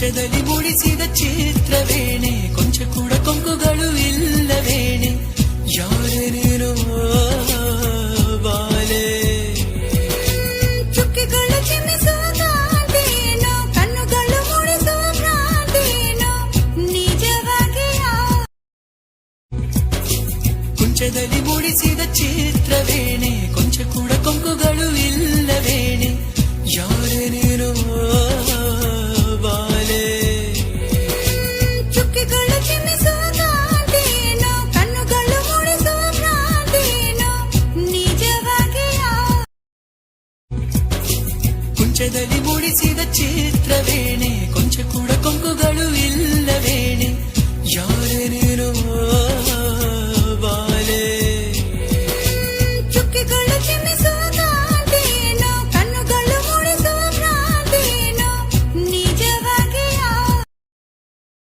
ಕುಂಚದಲ್ಲಿ ಮೂಡಿಸಿದ ಚಿತ್ರವೇಣೆ ಕೊಂಚ ಕೂಡ ಕೊಂಕುಗಳು ಇಲ್ಲವೇಣೆ ಯಾರೇ ನೀನು ಬಾಲೆ ಚುಕ್ಕಿಗಳು ಚಿಮ್ಮಿಸುವ ಕಾಂತೇನೋ ಕಣ್ಣುಗಳು ಮೂಡಿಸುವ ಭ್ರಾಂತೇನೋ ನಿಜವಾಗಿ ಕುಂಚದಲ್ಲಿ ಮೂಡಿಸಿದ ಚಿತ್ರವೇಣೆ ಕೊಂಚ ಕೂಡ ಕೊಂಕುಗಳು ಇಲ್ಲವೇಣೆ ಯಾರೇ ನೀನು ಬಾಲೆ ಚುಕ್ಕಿಗಳು ಚಿಮ್ಮಿಸುವ ಕಾಂತೇನೋ ಕಣ್ಣುಗಳು ಮೂಡಿಸುವ ಭ್ರಾಂತೇನೋ ನಿಜವಾಗಿ ಕುಂಚದಲ್ಲಿ ಮೂಡಿಸಿದ ಚಿತ್ರವೇ